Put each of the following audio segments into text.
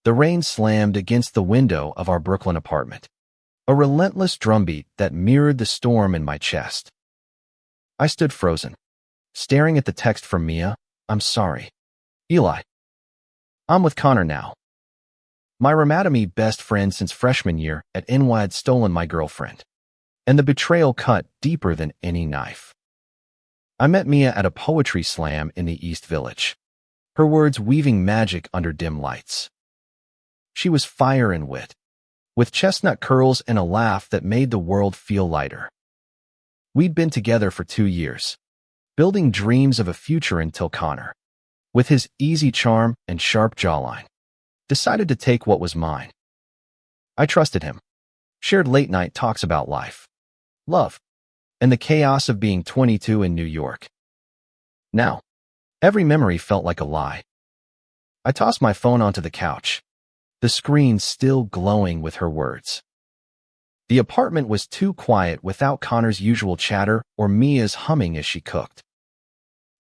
The rain slammed against the window of our Brooklyn apartment, a relentless drumbeat that mirrored the storm in my chest. I stood frozen, staring at the text from Mia. I'm sorry. Eli. I'm with Connor now. My Ramatami best friend since freshman year at NY had stolen my girlfriend, and the betrayal cut deeper than any knife. I met Mia at a poetry slam in the East Village, her words weaving magic under dim lights. She was fire and wit, with chestnut curls and a laugh that made the world feel lighter. We'd been together for 2 years, building dreams of a future until Connor, with his easy charm and sharp jawline, decided to take what was mine. I trusted him, shared late-night talks about life, love, and the chaos of being 22 in New York. Now, every memory felt like a lie. I tossed my phone onto the couch, the screen still glowing with her words. The apartment was too quiet without Connor's usual chatter or Mia's humming as she cooked.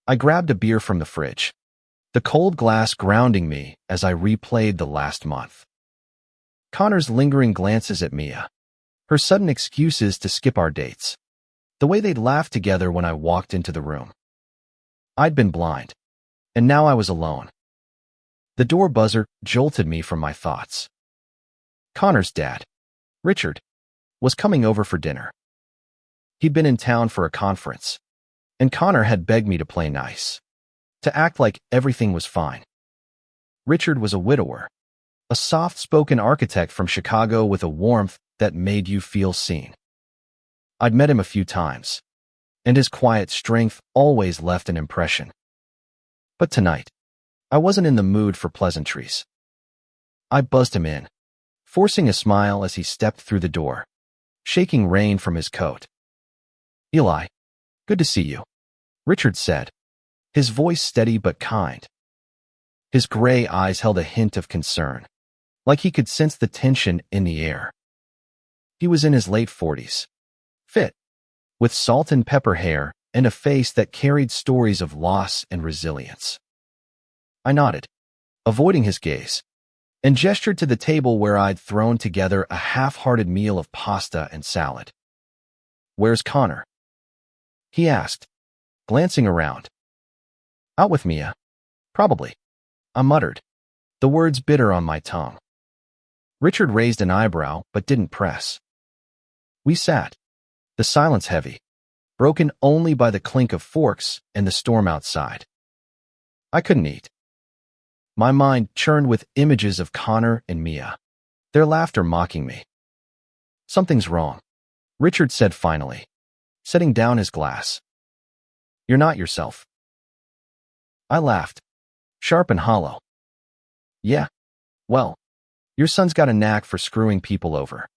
I grabbed a beer from the fridge, the cold glass grounding me as I replayed the last month. Connor's lingering glances at Mia, her sudden excuses to skip our dates, the way they'd laughed together when I walked into the room. I'd been blind, and now I was alone. The door buzzer jolted me from my thoughts. Connor's dad, Richard, was coming over for dinner. He'd been in town for a conference, and Connor had begged me to play nice, to act like everything was fine. Richard was a widower, a soft-spoken architect from Chicago with a warmth that made you feel seen. I'd met him a few times, and his quiet strength always left an impression. But tonight, I wasn't in the mood for pleasantries. I buzzed him in, forcing a smile as he stepped through the door, shaking rain from his coat. Eli, good to see you, Richard said, his voice steady but kind. His gray eyes held a hint of concern, like he could sense the tension in the air. He was in his late 40s, fit, with salt and pepper hair and a face that carried stories of loss and resilience. I nodded, avoiding his gaze, and gestured to the table where I'd thrown together a half-hearted meal of pasta and salad. Where's Connor? He asked, glancing around. Out with Mia. Probably, I muttered, the words bitter on my tongue. Richard raised an eyebrow but didn't press. We sat, the silence heavy, broken only by the clink of forks and the storm outside. I couldn't eat. My mind churned with images of Connor and Mia, their laughter mocking me. Something's wrong, Richard said finally, setting down his glass. You're not yourself. I laughed, sharp and hollow. Yeah, well, your son's got a knack for screwing people over.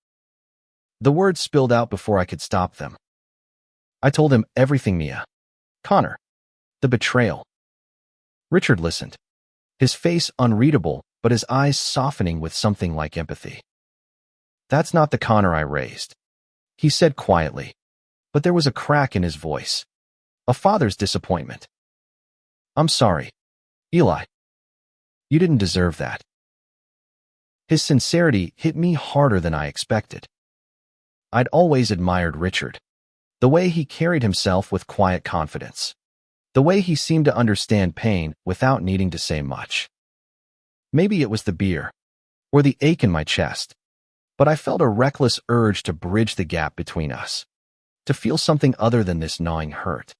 The words spilled out before I could stop them. I told him everything, Mia, Connor, the betrayal. Richard listened, his face unreadable, but his eyes softening with something like empathy. That's not the Connor I raised, he said quietly, but there was a crack in his voice, a father's disappointment. I'm sorry, Eli. You didn't deserve that. His sincerity hit me harder than I expected. I'd always admired Richard, the way he carried himself with quiet confidence, the way he seemed to understand pain without needing to say much. Maybe it was the beer, or the ache in my chest, but I felt a reckless urge to bridge the gap between us, to feel something other than this gnawing hurt.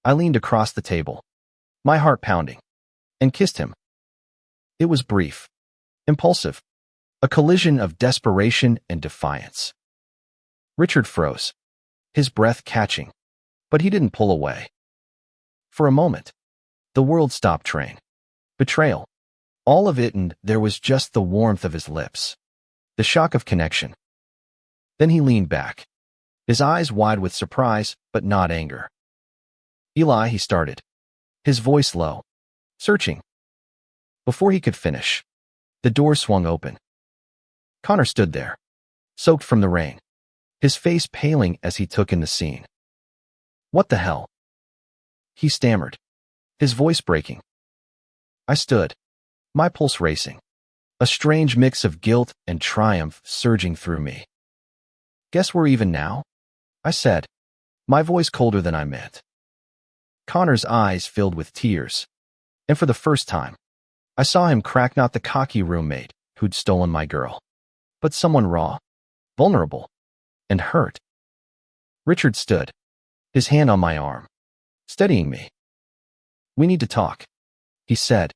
I leaned across the table, my heart pounding, and kissed him. It was brief, impulsive, a collision of desperation and defiance. Richard froze, his breath catching, but he didn't pull away. For a moment, the world stopped train. Betrayal, all of it, and there was just the warmth of his lips, the shock of connection. Then he leaned back, his eyes wide with surprise, but not anger. Eli, he started, his voice low, searching. Before he could finish, the door swung open. Connor stood there, soaked from the rain, his face paling as he took in the scene. What the hell? He stammered, his voice breaking. I stood, my pulse racing, a strange mix of guilt and triumph surging through me. "Guess we're even now?" I said, my voice colder than I meant. Connor's eyes filled with tears, and for the first time, I saw him crack not the cocky roommate who'd stolen my girl, but someone raw, vulnerable, and hurt. Richard stood, his hand on my arm, steadying me. "We need to talk," he said,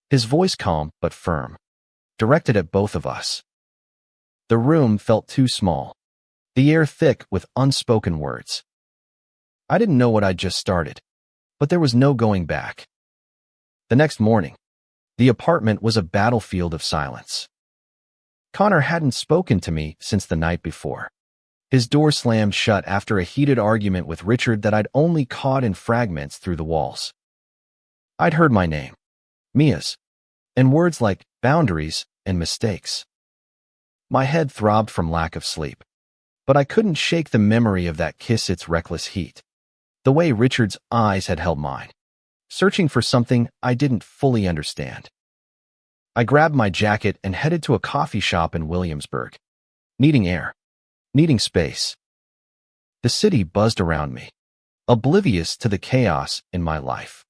his voice calm but firm, directed at both of us. The room felt too small, the air thick with unspoken words. I didn't know what I'd just started, but there was no going back. The next morning, the apartment was a battlefield of silence. Connor hadn't spoken to me since the night before. His door slammed shut after a heated argument with Richard that I'd only caught in fragments through the walls. I'd heard my name, Mia's, and words like boundaries and mistakes. My head throbbed from lack of sleep, but I couldn't shake the memory of that kiss, its reckless heat, the way Richard's eyes had held mine, searching for something I didn't fully understand. I grabbed my jacket and headed to a coffee shop in Williamsburg, needing air, needing space. The city buzzed around me, oblivious to the chaos in my life.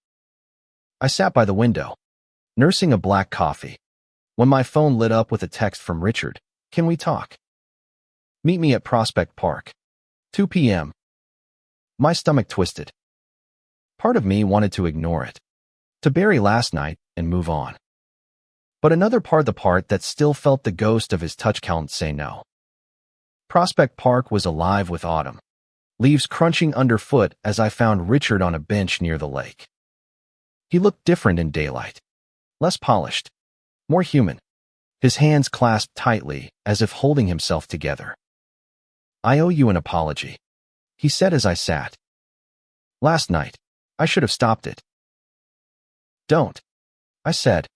I sat by the window, nursing a black coffee, when my phone lit up with a text from Richard. "Can we talk? Meet me at Prospect Park, 2 p.m. My stomach twisted. Part of me wanted to ignore it, to bury last night and move on. But another part, the part that still felt the ghost of his touch, couldn't say no. Prospect Park was alive with autumn, leaves crunching underfoot as I found Richard on a bench near the lake. He looked different in daylight, less polished, more human, his hands clasped tightly as if holding himself together. "I owe you an apology," he said as I sat. "Last night, I should have stopped it." "Don't," I said,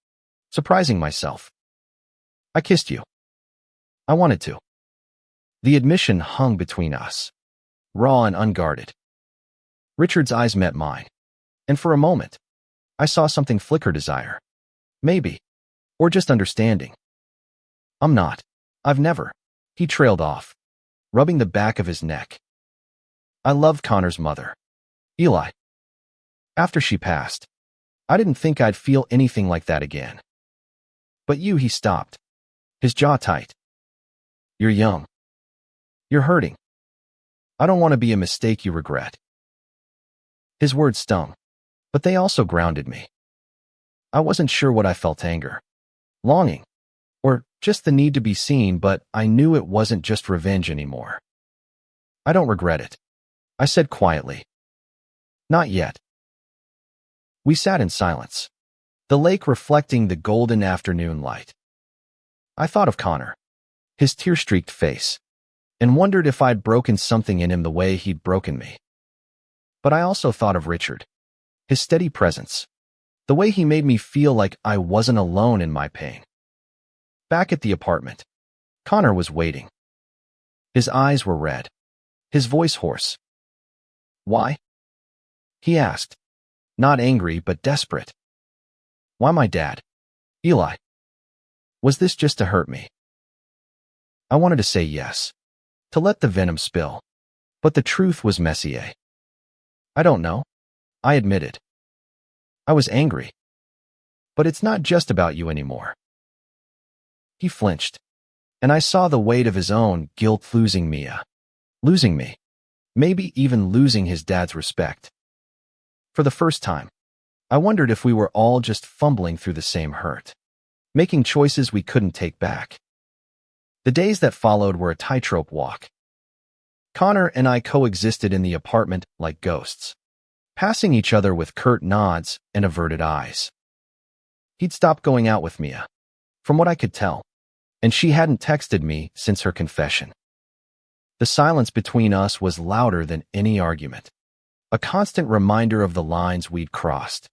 surprising myself. "I kissed you. I wanted to." The admission hung between us, raw and unguarded. Richard's eyes met mine, and for a moment, I saw something flicker: desire. Maybe. Or just understanding. "I'm not. I've never." He trailed off, rubbing the back of his neck. "I loved Connor's mother, Eli. After she passed, I didn't think I'd feel anything like that again. But you," he stopped, his jaw tight. "You're young. You're hurting. I don't want to be a mistake you regret." His words stung, but they also grounded me. I wasn't sure what I felt: anger, longing, or just the need to be seen, but I knew it wasn't just revenge anymore. "I don't regret it," I said quietly. "Not yet." We sat in silence, the lake reflecting the golden afternoon light. I thought of Connor, his tear-streaked face, and wondered if I'd broken something in him the way he'd broken me. But I also thought of Richard, his steady presence, the way he made me feel like I wasn't alone in my pain. Back at the apartment, Connor was waiting. His eyes were red, his voice hoarse. "Why?" he asked, not angry but desperate. "Why my dad? Eli? Was this just to hurt me?" I wanted to say yes, to let the venom spill, but the truth was messier. "I don't know," I admitted. "I was angry. But it's not just about you anymore." He flinched, and I saw the weight of his own guilt: losing Mia, losing me, maybe even losing his dad's respect. For the first time, I wondered if we were all just fumbling through the same hurt, making choices we couldn't take back. The days that followed were a tightrope walk. Connor and I coexisted in the apartment like ghosts, passing each other with curt nods and averted eyes. He'd stopped going out with Mia, from what I could tell, and she hadn't texted me since her confession. The silence between us was louder than any argument, a constant reminder of the lines we'd crossed.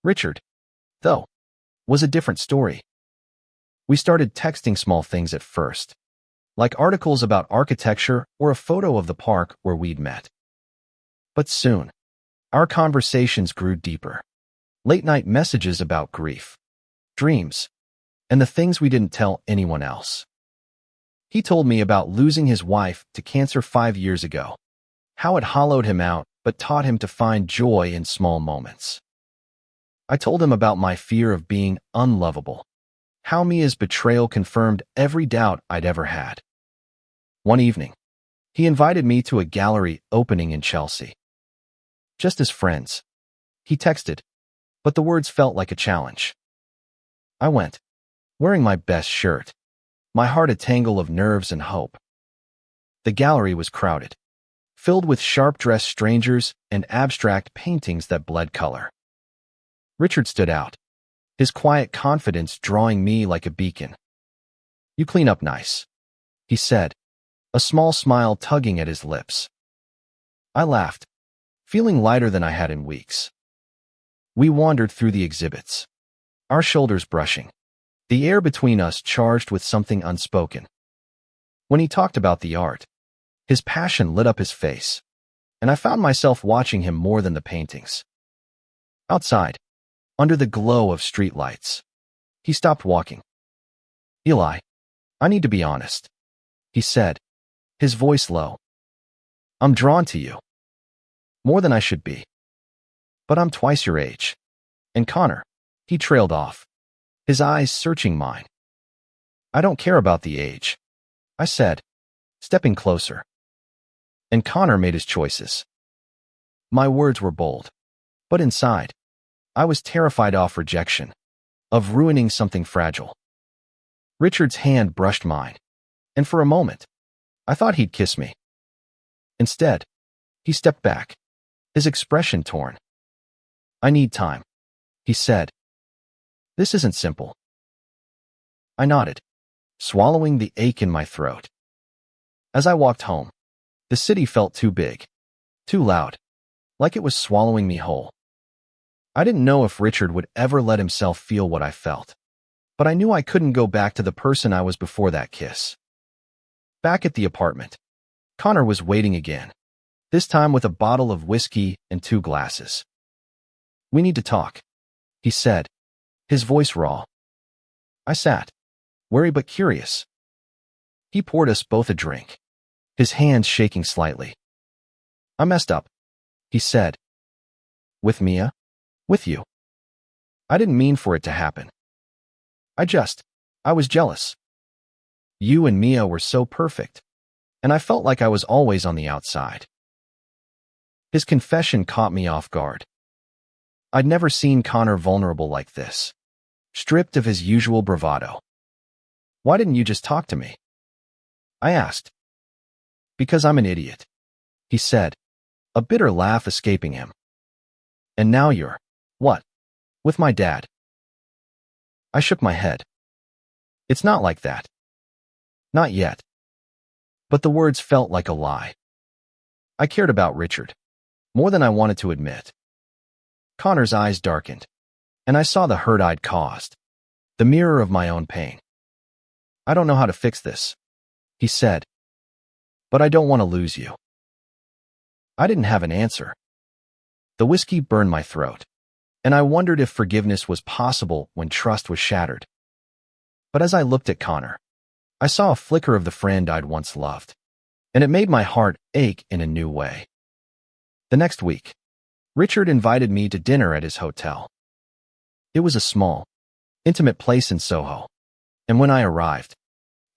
Richard, though, was a different story. We started texting small things at first, like articles about architecture or a photo of the park where we'd met. But soon, our conversations grew deeper. Late-night messages about grief, dreams, and the things we didn't tell anyone else. He told me about losing his wife to cancer 5 years ago, how it hollowed him out but taught him to find joy in small moments. I told him about my fear of being unlovable, how Mia's betrayal confirmed every doubt I'd ever had. One evening, he invited me to a gallery opening in Chelsea. Just as friends, he texted, but the words felt like a challenge. I went, wearing my best shirt, my heart a tangle of nerves and hope. The gallery was crowded, filled with sharp-dressed strangers and abstract paintings that bled color. Richard stood out, his quiet confidence drawing me like a beacon. "You clean up nice," he said, a small smile tugging at his lips. I laughed, feeling lighter than I had in weeks. We wandered through the exhibits, our shoulders brushing, the air between us charged with something unspoken. When he talked about the art, his passion lit up his face, and I found myself watching him more than the paintings. Outside, under the glow of streetlights, he stopped walking. "Eli, I need to be honest," he said, his voice low. "I'm drawn to you. More than I should be. But I'm twice your age. And Connor," he trailed off, his eyes searching mine. "I don't care about the age," I said, stepping closer. And Connor made his choices. My words were bold, but inside, I was terrified of rejection, of ruining something fragile. Richard's hand brushed mine, and for a moment, I thought he'd kiss me. Instead, he stepped back, his expression torn. "I need time," he said. "This isn't simple." I nodded, swallowing the ache in my throat. As I walked home, the city felt too big, too loud, like it was swallowing me whole. I didn't know if Richard would ever let himself feel what I felt, but I knew I couldn't go back to the person I was before that kiss. Back at the apartment, Connor was waiting again, this time with a bottle of whiskey and 2 glasses. "We need to talk," he said, his voice raw. I sat, wary but curious. He poured us both a drink, his hands shaking slightly. "I messed up," he said. "With Mia? With you. I didn't mean for it to happen. I was jealous. You and Mia were so perfect, and I felt like I was always on the outside." His confession caught me off guard. I'd never seen Connor vulnerable like this, stripped of his usual bravado. "Why didn't you just talk to me?" I asked. "Because I'm an idiot," he said, a bitter laugh escaping him. "And now you're, what, with my dad?" I shook my head. "It's not like that. Not yet." But the words felt like a lie. I cared about Richard, more than I wanted to admit. Connor's eyes darkened, and I saw the hurt I'd caused, the mirror of my own pain. "I don't know how to fix this," he said, "but I don't want to lose you." I didn't have an answer. The whiskey burned my throat, and I wondered if forgiveness was possible when trust was shattered. But as I looked at Connor, I saw a flicker of the friend I'd once loved, and it made my heart ache in a new way. The next week, Richard invited me to dinner at his hotel. It was a small, intimate place in Soho, and when I arrived,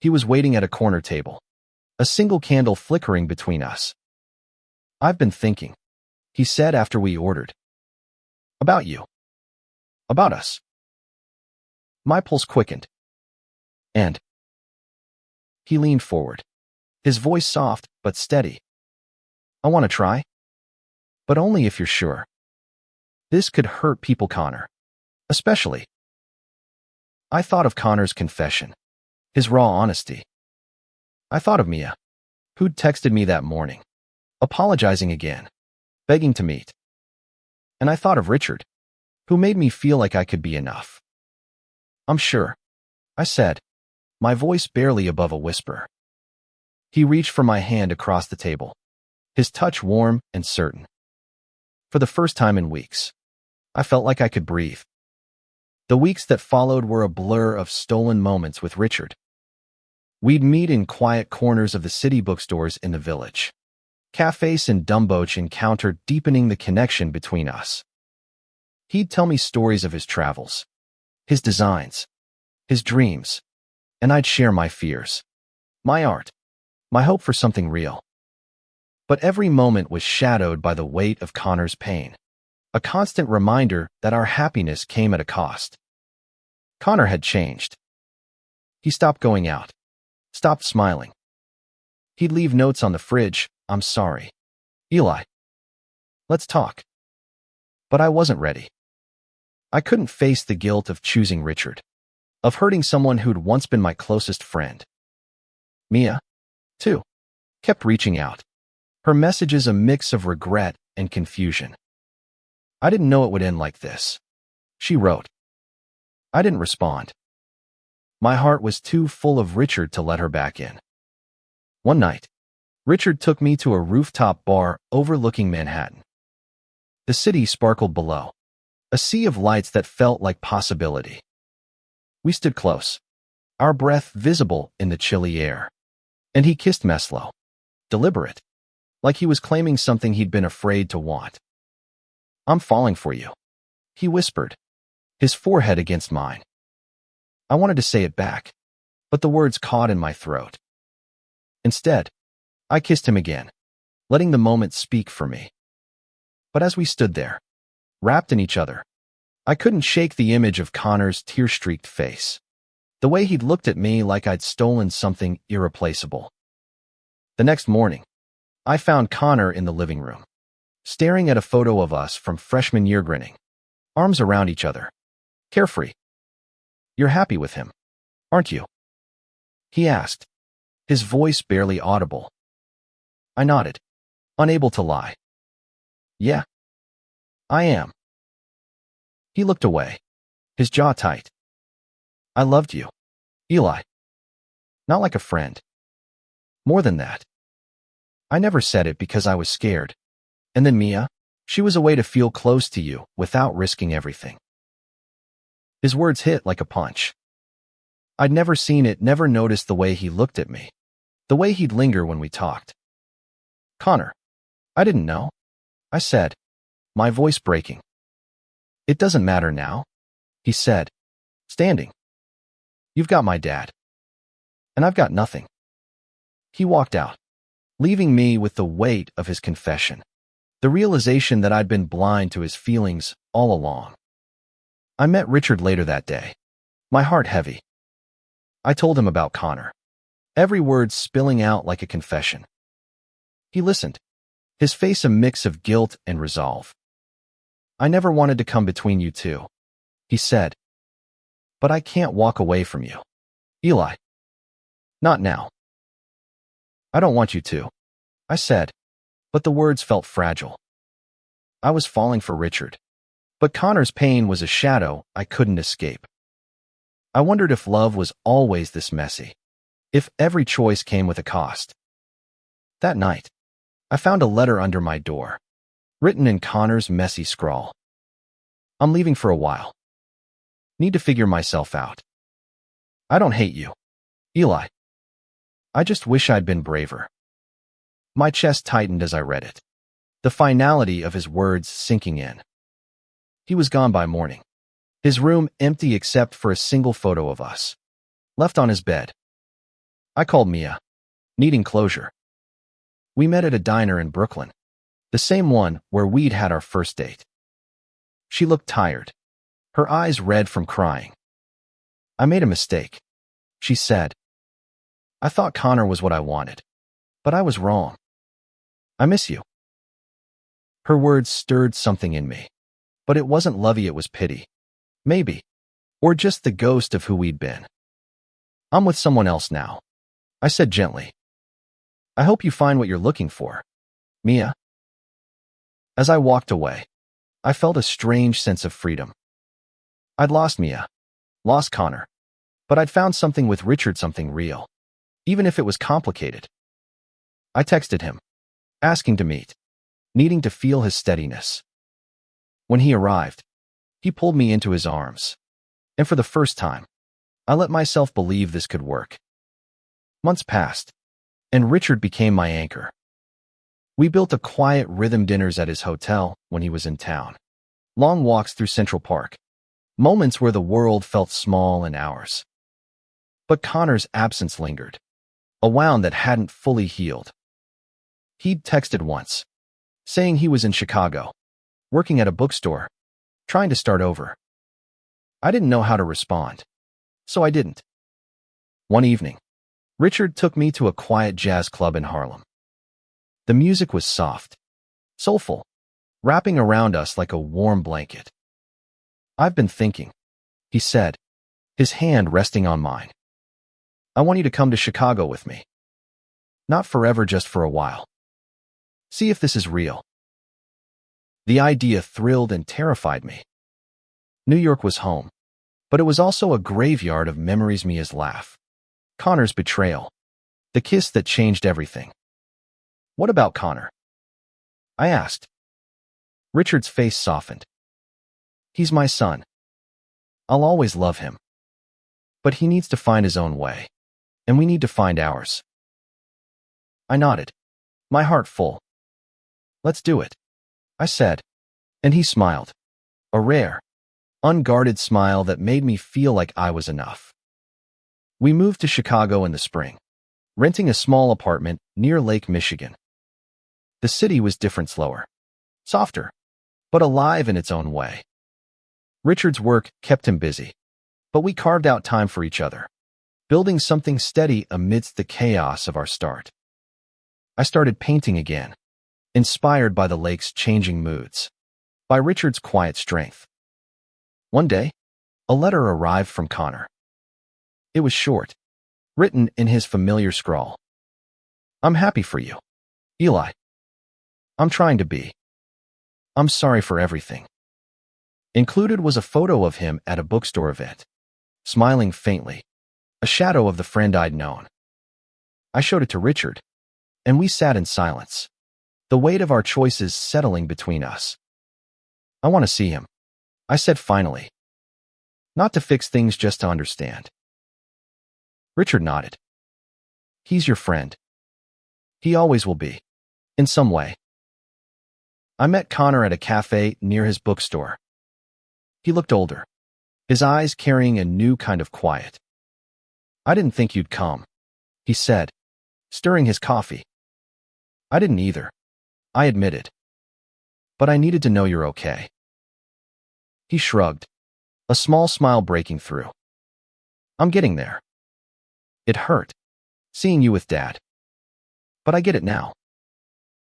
he was waiting at a corner table, a single candle flickering between us. "I've been thinking," he said after we ordered. "About you. About us." My pulse quickened. "And?" He leaned forward, his voice soft but steady. "I want to try. But only if you're sure. This could hurt people, Connor. Especially." I thought of Connor's confession, his raw honesty. I thought of Mia, who'd texted me that morning, apologizing again, begging to meet. And I thought of Richard, who made me feel like I could be enough. "I'm sure," I said, my voice barely above a whisper. He reached for my hand across the table, his touch warm and certain. For the first time in weeks, I felt like I could breathe. The weeks that followed were a blur of stolen moments with Richard. We'd meet in quiet corners of the city bookstores in the village. Cafes and Dumboch encountered, deepening the connection between us. He'd tell me stories of his travels, his designs, his dreams, and I'd share my fears, my art, my hope for something real. But every moment was shadowed by the weight of Connor's pain, a constant reminder that our happiness came at a cost. Connor had changed. He stopped going out, stopped smiling. He'd leave notes on the fridge, "I'm sorry, Eli. Let's talk." But I wasn't ready. I couldn't face the guilt of choosing Richard, of hurting someone who'd once been my closest friend. Mia, too, kept reaching out, her messages a mix of regret and confusion. "I didn't know it would end like this," she wrote. I didn't respond. My heart was too full of Richard to let her back in. One night, Richard took me to a rooftop bar overlooking Manhattan. The city sparkled below, a sea of lights that felt like possibility. We stood close, our breath visible in the chilly air, and he kissed me slow, deliberate, like he was claiming something he'd been afraid to want. "I'm falling for you," he whispered, his forehead against mine. I wanted to say it back, but the words caught in my throat. Instead, I kissed him again, letting the moment speak for me. But as we stood there, wrapped in each other, I couldn't shake the image of Connor's tear-streaked face, the way he'd looked at me like I'd stolen something irreplaceable. The next morning, I found Connor in the living room, staring at a photo of us from freshman year, grinning, arms around each other, carefree. "You're happy with him, aren't you?" he asked, his voice barely audible. I nodded, unable to lie. "Yeah, I am." He looked away, his jaw tight. "I loved you, Eli. Not like a friend. More than that." I never said it because I was scared. And then Mia, she was a way to feel close to you without risking everything. His words hit like a punch. I'd never seen it, never noticed the way he looked at me, the way he'd linger when we talked. "Connor, I didn't know," I said, my voice breaking. "It doesn't matter now," he said, standing. "You've got my dad. And I've got nothing." He walked out, leaving me with the weight of his confession, the realization that I'd been blind to his feelings all along. I met Richard later that day, my heart heavy. I told him about Connor, every word spilling out like a confession. He listened, his face a mix of guilt and resolve. "I never wanted to come between you two," he said. "But I can't walk away from you, Eli. Not now." "I don't want you to," I said, but the words felt fragile. I was falling for Richard, but Connor's pain was a shadow I couldn't escape. I wondered if love was always this messy, if every choice came with a cost. That night, I found a letter under my door, written in Connor's messy scrawl. "I'm leaving for a while. Need to figure myself out. I don't hate you, Eli. I just wish I'd been braver." My chest tightened as I read it, the finality of his words sinking in. He was gone by morning, his room empty except for a single photo of us, left on his bed. I called Mia, needing closure. We met at a diner in Brooklyn, the same one where we'd had our first date. She looked tired, her eyes red from crying. "I made a mistake," she said. "I thought Connor was what I wanted, but I was wrong. I miss you." Her words stirred something in me, but it wasn't lovey, it was pity. Maybe. Or just the ghost of who we'd been. "I'm with someone else now," I said gently. "I hope you find what you're looking for, Mia." As I walked away, I felt a strange sense of freedom. I'd lost Mia, lost Connor, but I'd found something with Richard, something real, even if it was complicated. I texted him, asking to meet, needing to feel his steadiness. When he arrived, he pulled me into his arms, And for the first time, I let myself believe this could work. Months passed, and Richard became my anchor. We built a quiet rhythm dinners at his hotel when he was in town. Long walks through Central Park. Moments where the world felt small and ours. But Connor's absence lingered, a wound that hadn't fully healed. He'd texted once, saying he was in Chicago, working at a bookstore, trying to start over. I didn't know how to respond, so I didn't. One evening, Richard took me to a quiet jazz club in Harlem. The music was soft, soulful, wrapping around us like a warm blanket. "I've been thinking," he said, his hand resting on mine. "I want you to come to Chicago with me. Not forever, just for a while. See if this is real." The idea thrilled and terrified me. New York was home, but it was also a graveyard of memories: Mia's laugh, Connor's betrayal, the kiss that changed everything. "What about Connor?" I asked. Richard's face softened. "He's my son. I'll always love him. But he needs to find his own way, and we need to find ours." I nodded, my heart full. "Let's do it," I said, and he smiled, a rare, unguarded smile that made me feel like I was enough. We moved to Chicago in the spring, renting a small apartment near Lake Michigan. The city was different, slower, softer, but alive in its own way. Richard's work kept him busy, but we carved out time for each other, building something steady amidst the chaos of our start. I started painting again, inspired by the lake's changing moods, by Richard's quiet strength. One day, a letter arrived from Connor. It was short, written in his familiar scrawl. "I'm happy for you, Eli. I'm trying to be. I'm sorry for everything." Included was a photo of him at a bookstore event, smiling faintly, a shadow of the friend I'd known. I showed it to Richard, and we sat in silence, the weight of our choices settling between us. "I want to see him," I said finally. "Not to fix things, just to understand." Richard nodded. "He's your friend. He always will be, in some way." I met Connor at a cafe near his bookstore. He looked older, his eyes carrying a new kind of quiet. "I didn't think you'd come," he said, stirring his coffee. "I didn't either," I admitted. "But I needed to know you're okay." He shrugged, a small smile breaking through. "I'm getting there. It hurt, seeing you with Dad. But I get it now.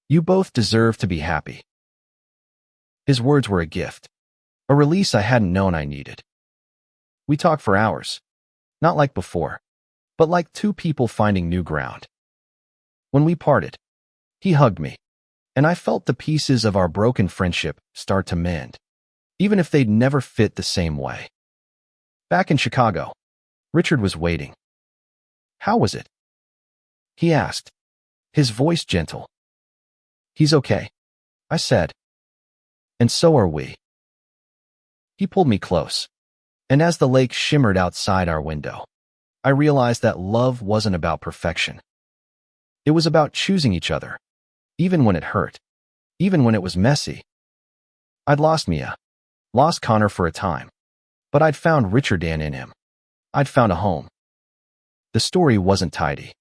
You both deserve to be happy." His words were a gift, a release I hadn't known I needed. We talked for hours, not like before, but like two people finding new ground. When we parted, he hugged me, and I felt the pieces of our broken friendship start to mend, even if they'd never fit the same way. Back in Chicago, Richard was waiting. "How was it?" he asked, his voice gentle. "He's okay," I said. "And so are we." He pulled me close, and as the lake shimmered outside our window, I realized that love wasn't about perfection. It was about choosing each other, even when it hurt, even when it was messy. I'd lost Mia, lost Connor for a time, but I'd found Richard in him. I'd found a home. The story wasn't tidy,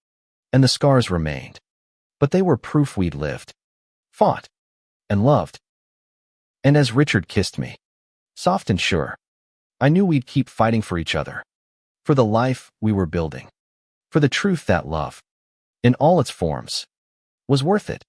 and the scars remained, but they were proof we'd lived, fought, and loved. And as Richard kissed me, soft and sure, I knew we'd keep fighting for each other, for the life we were building, for the truth that love, in all its forms, was worth it.